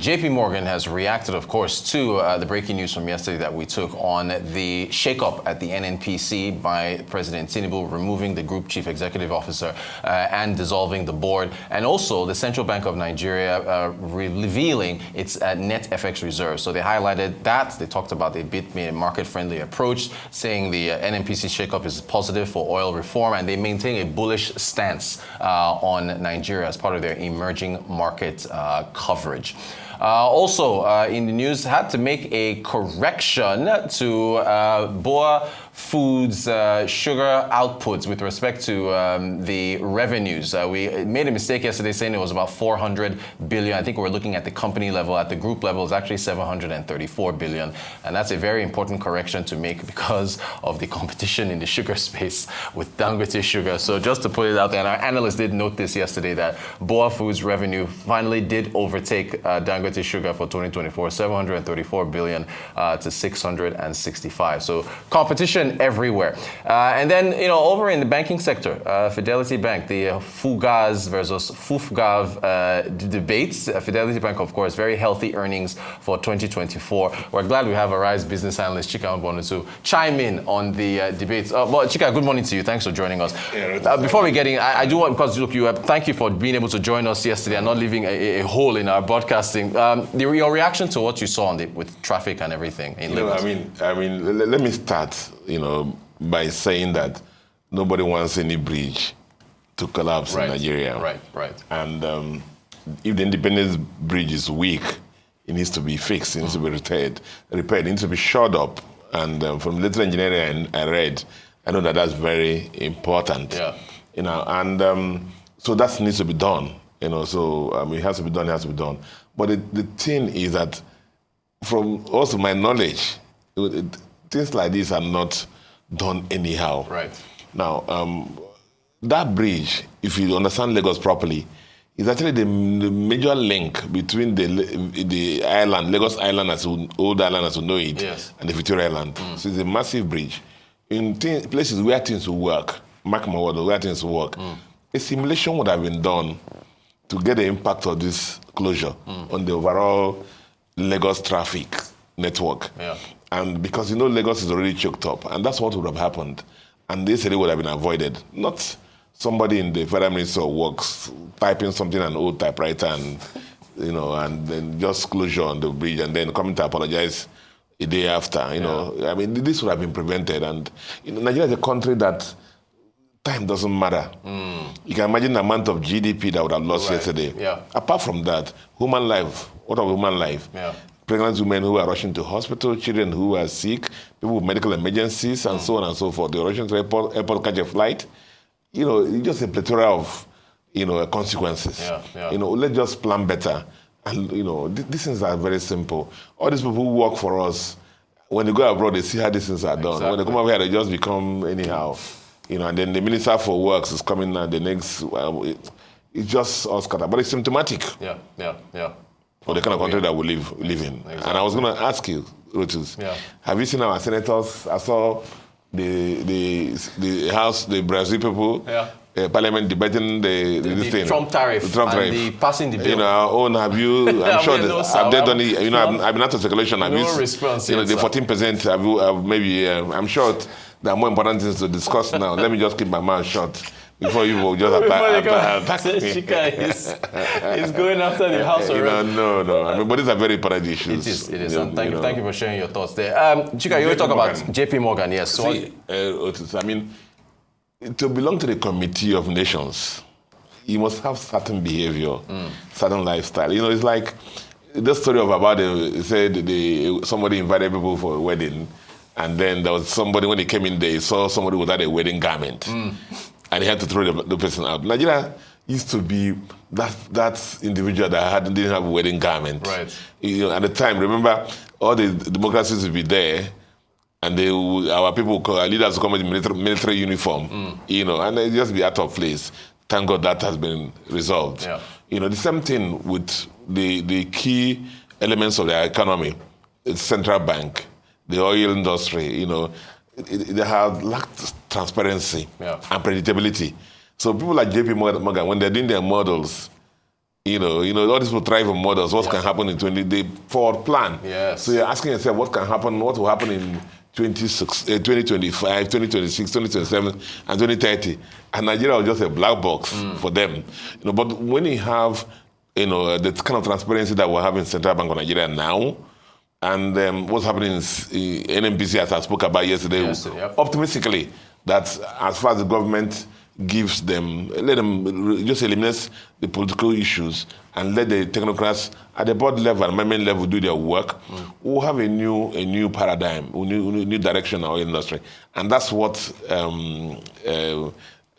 JP Morgan has reacted, of course, to the breaking news from yesterday that we took on the shakeup at the NNPC by President Tinubu, removing the group chief executive officer and dissolving the board, and also the Central Bank of Nigeria revealing its net FX reserves. So they highlighted that. They talked about a bit more market-friendly approach, saying the NNPC shakeup is positive for oil reform, and they maintain a bullish stance on Nigeria as part of their emerging market coverage. Also, in the news, had to make a correction to BOA Foods sugar outputs with respect to the revenues. We made a mistake yesterday saying it was about 400 billion. I think we're looking at the company level. At the group level, it's actually 734 billion. And that's a very important correction to make because of the competition in the sugar space with Dangote Sugar. So just to put it out there, and our analysts did note this yesterday, that BOA Foods revenue finally did overtake Dangote Sugar for 2024, 734 billion to 665. So competition everywhere. And then, over in the banking sector, Fidelity Bank, the FUGAZ versus FUFGAZ debates. Fidelity Bank, of course, very healthy earnings for 2024. We're glad we have Arise Business Analyst Chika Mbonu to chime in on the debates. Well, Chika, good morning to you. Thanks for joining us. Before we get in, I do want, because look, thank you for being able to join us yesterday and not leaving a hole in our broadcasting. Your reaction to what you saw with traffic and everything in Lagos? Let me start, by saying that nobody wants any bridge to collapse in Nigeria. Right. And if the Independence Bridge is weak, it needs to be fixed, it needs to be repaired, it needs to be shored up. And from little engineering I read, I know that that's very important. Yeah. So that needs to be done. It has to be done. But the thing is that, from also my knowledge, things like this are not done anyhow. Right. Now, that bridge, if you understand Lagos properly, is actually the major link between the island, Lagos Island as old island as we know it, yes, and the Victoria Island. So it's a massive bridge. In places where things will work, mark my word, where things will work, a simulation would have been done to get the impact of this closure on the overall Lagos traffic network. Yeah. And because Lagos is already choked up, and that's what would have happened. And this area would have been avoided. Not somebody in the Federal Ministry of Works typing something on an old typewriter and then just closure on the bridge and then coming to apologize a day after. This would have been prevented. And Nigeria is a country that time doesn't matter. You can imagine the amount of GDP that would have lost yesterday. Yeah. Apart from that, human life. What of human life? Yeah. Pregnant women who are rushing to hospital, children who are sick, people with medical emergencies, and so on and so forth. They're rushing to airport, catch a flight. It's just a plethora of, consequences. Yeah. Let's just plan better. And, these things are very simple. All these people who work for us, when they go abroad, they see how these things are done. Exactly. When they come over here, they just become anyhow. And then the Minister for Works is coming now, the next, it's just all scattered. But it's symptomatic. Yeah. Or the kind of country that we live in. Exactly. And I was going to ask you, Rotus, have you seen our senators? I saw the House, the Brazil people, Parliament debating the Trump tariff and the passing the bill. Our own, have you, I'm sure have they done it? I've been out of circulation. No response. The 14%, maybe, I'm sure there are more important things to discuss now. Let me just keep my mouth shut. Before you will just attack me. Chika is going after the house already. No. But these are very important issues. It is. Thank you for sharing your thoughts there. Chika, you will talk about JP Morgan, yes. See, to belong to the Committee of Nations, you must have certain behavior, certain lifestyle. It's like the story about somebody invited people for a wedding, and then there was somebody, when he came in there, he saw somebody without a wedding garment. And he had to throw the person out. Nigeria used to be that individual that didn't have a wedding garment. Right. At the time, remember, all the democracies would be there, and our leaders would come in military uniform, and they just be out of place. Thank God that has been resolved. Yeah. The same thing with the key elements of the economy, the central bank, the oil industry, they have lacked transparency and predictability. So people like JP Morgan, when they're doing their models, You know, all these people thrive on models. What can happen in 20? They forward plan. Yes. So you're asking yourself, what can happen? What will happen in 2025, 2026, 2027, and 2030? And Nigeria was just a black box for them. You know, but when you have, the kind of transparency that we have in Central Bank of Nigeria now, and what's happening in NNPC, as I spoke about yesterday, optimistically, that as far as the government gives them, let them just eliminate the political issues and let the technocrats at the board level and management level do their work, we'll have a new paradigm, a new direction in our industry. And that's what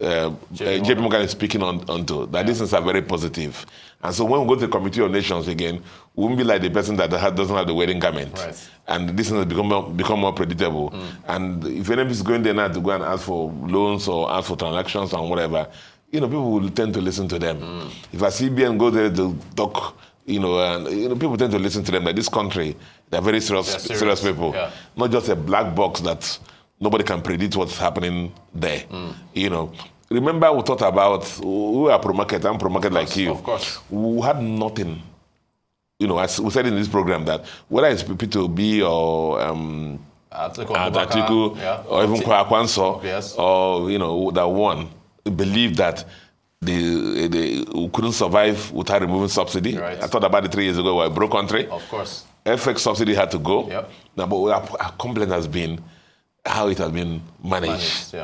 JP Morgan is speaking onto, that these things are very positive. And so when we go to the Committee of Nations again, we won't be like the person that doesn't have the wedding garment. Right. And this has become more predictable. And if anybody is going there now to go and ask for loans or ask for transactions and whatever, people will tend to listen to them. If a CBN goes there to talk, people tend to listen to them. Like this country, they're very serious people. Yeah. Not just a black box that nobody can predict what's happening there. Remember we talked about, we are pro-market, I'm pro-market like you. Of course. We had nothing. As we said in this program, that whether it's P2B or Atiku, or even Kwakwanso, or that one, believed that they couldn't survive without removing subsidy. Right. I thought about it 3 years ago, we were a broke country. Of course. FX subsidy had to go. Yep. Now, but our complaint has been how it has been managed.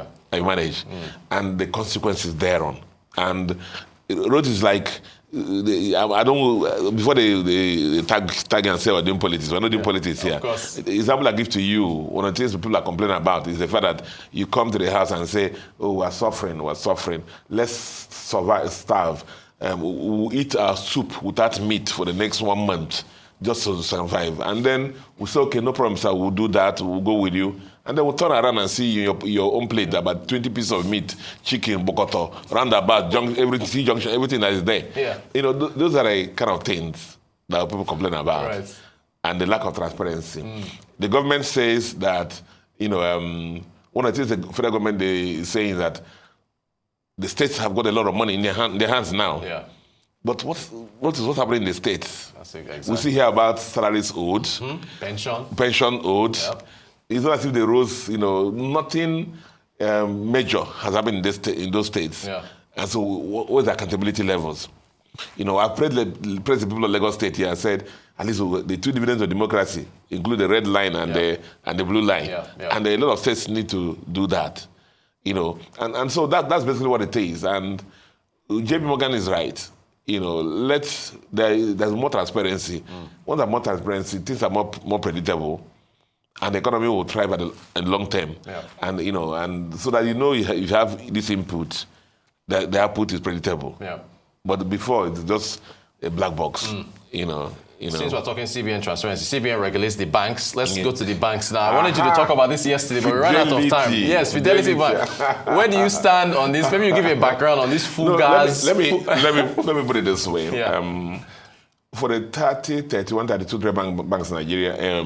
And the consequences thereon. And road is like, I don't, before they tag and say we're doing politics, we're not doing politics here. Of course. The example I give to you, one of the things people are complaining about is the fact that you come to the house and say, oh, we're suffering, let's starve. We'll eat our soup without meat for the next 1 month just to survive. And then we say, okay, no problem, sir, we'll do that, we'll go with you. And then we'll turn around and see your own plate, about 20 pieces of meat, chicken, bokoto, roundabout, junction, everything that is there. Yeah. Those are the kind of things that people complain about. Right. And the lack of transparency. The government says that, one of the things the federal government is saying that the states have got a lot of money in their hands now. Yeah. But what's happening in the states? Exactly. We see here about salaries owed, pension owed. Yep. It's not as if they rose, nothing major has happened in those states. Yeah. And so what are the accountability levels? I've pressed the people of Lagos State here and said, at least the two dividends of democracy include the red line and the blue line. Yeah. Yeah. And a lot of states need to do that. And so that's basically what it is. And JP Morgan is right. There's more transparency. Once there's more transparency, things are more predictable. And the economy will thrive in the long term. Yeah. And and so that you have this input, that the output is predictable. Yeah. But before it's just a black box. Since we're talking CBN transparency, CBN regulates the banks. Let's go to the banks now. I wanted you to talk about this yesterday, but we ran out of time. Yes, Fidelity Bank. Where do you stand on this? Maybe you give a background on this FUGAZ. Let me put it this way. Yeah. For the 30, 31, 32 banks in Nigeria,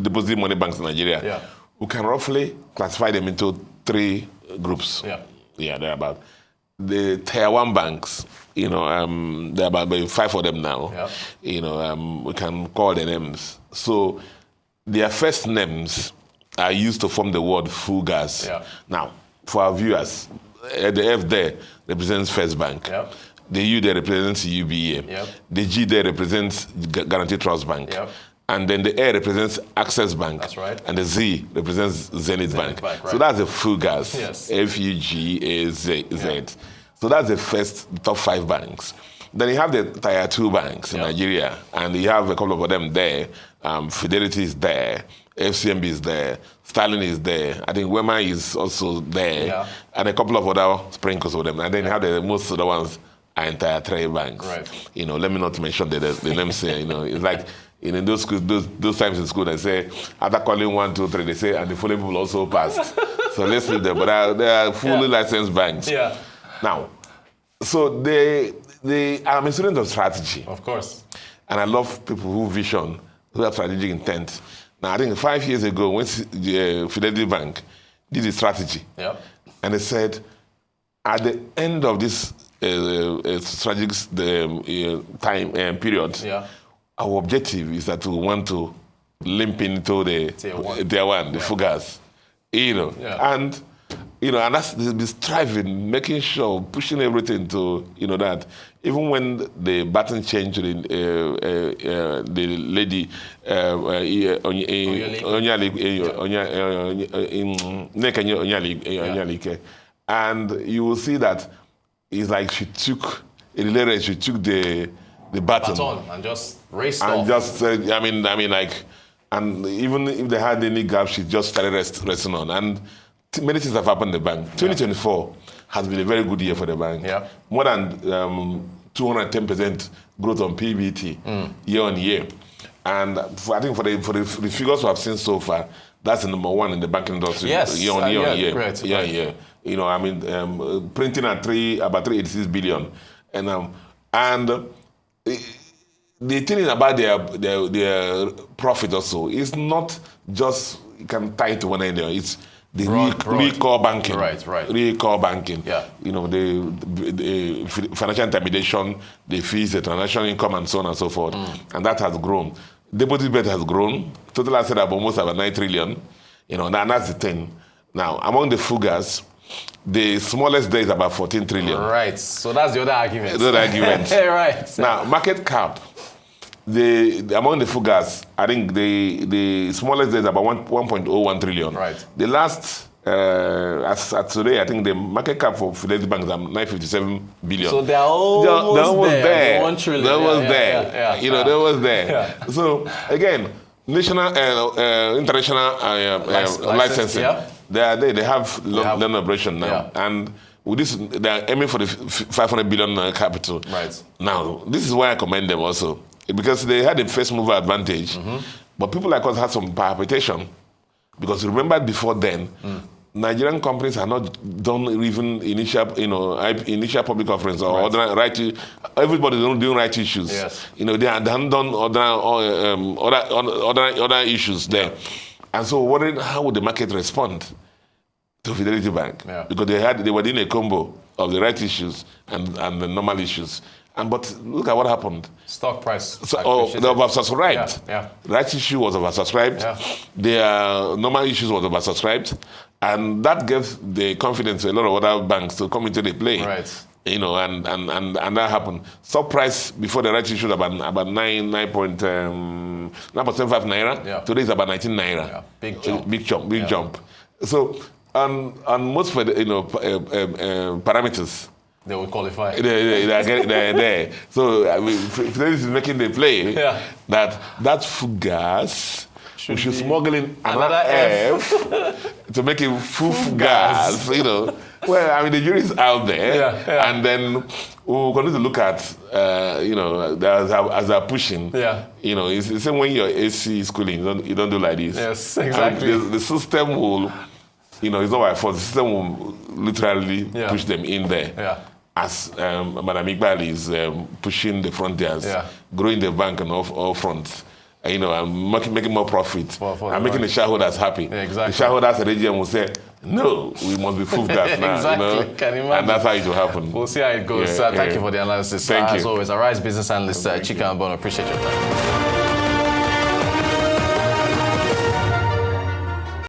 deposit money banks in Nigeria, we can roughly classify them into 3 groups. They're about the tier 1 banks. There are about maybe 5 of them now. We can call the names. So their first names are used to form the word FUGAZ. Yeah. Now, for our viewers, the F there represents First Bank. Yeah. The U there represents UBA. Yep. The G there represents Guaranty Trust Bank. Yep. And then the A represents Access Bank. That's right. And the Z represents Zenith Bank. Right. So that's the FUGAZ. Yes. FUGAZ. Yeah. So that's the first top 5 banks. Then you have the tier 2 banks in Nigeria, and you have a couple of them there. Fidelity is there. FCMB is there. Sterling is there. I think Wema is also there. And a couple of other sprinkles of them. And then you have most of the ones entire 3 banks. Right. Let me not mention the names here. It's like in those schools, those times in school, they say after calling 1, 2, 3, they say, and the following people also passed. So let's leave them. But they are fully licensed banks. Yeah. Now, so I'm a student of strategy. Of course. And I love people who vision, who have strategic intent. Now, I think 5 years ago, when Fidelity Bank did a strategy, and they said, at the end of this a strategic time period. Yeah. Our objective is that we want to limp into the tier one, the FUGAZ, and and that's the striving, making sure, pushing everything to that. Even when the button changed, the lady Onyalike, and you will see that it's like she took the baton and just raced and off. just and even if they had any gaps, she just started resting on. And many things have happened in the bank. 2024 has been a very good year for the bank. Yeah. More than 210% growth on PBT year on year. And I think for the figures we have seen so far, that's the number one in the banking industry. Yes. Year on year. Great. Year on year. Printing at about 386 billion. And the thing about their profit also is not just you can tie it to one end. It's the real core banking. Right. Real core banking. Yeah. The financial intermediation, the fees, the transaction income, and so on and so forth. And that has grown. Deposit base has grown. Total asset of almost about 9 trillion. And that's the thing. Now, among the FUGAZ, the smallest there is about 14 trillion. Right. So that's the other argument. The other argument. Right. Now, market cap. Among the FUGAZ, I think the smallest there is about 1.01 trillion. Right. The last, as at today, I think the market cap for Fidelity Bank is 957 billion. So they're almost there. 1 trillion. That was there. That was there. Yeah. So again, national, international licensing. Yeah. They are there. They have long operation now, Yeah. and with this, they are aiming for the 500 billion capital. Right. Now, this is why I commend them also, because they had a first mover advantage, but people like us had some palpitation, because remember before then, Nigerian companies are not done even initial public offerings or other right to. Everybody is doing right issues. Yes. They haven't done other issues there, and so wondering how would the market respond to Fidelity Bank, because they were doing a combo of the right issues and the normal issues. But look at what happened. Stock price. They oversubscribed. Yeah. The right issue was oversubscribed. Yeah. Their normal issues was oversubscribed. And that gave the confidence to a lot of other banks to come into the play. Right. And that happened. Stock price before the right issue was about 9.75 naira. Yeah. Today is about 19 naira. Yeah. Big jump. Big jump. So on most parameters, they will qualify. They're there. So Fidelity is making the play that FUGAZ, we should smuggle in another F to make it FUFGAZ. Well, the jury's out there, and then we'll continue to look at, as they're pushing. Yeah. It's the same when your AC is cooling. You don't do like this. Yes, exactly. The system will, it's not my fault. The system will literally push them in there. Yeah. As Madam Iqbal is pushing the frontiers, growing the bank on all fronts, and making more profit, and making the shareholders happy. Yeah, exactly. The shareholders at AGM will say, no, we must be FUFGAZ now. Exactly. Can you imagine? And that's how it will happen. We'll see how it goes. Thank you for the analysis. Thank you. As always, Arise Business Analyst Chika Mbonu. Appreciate your time.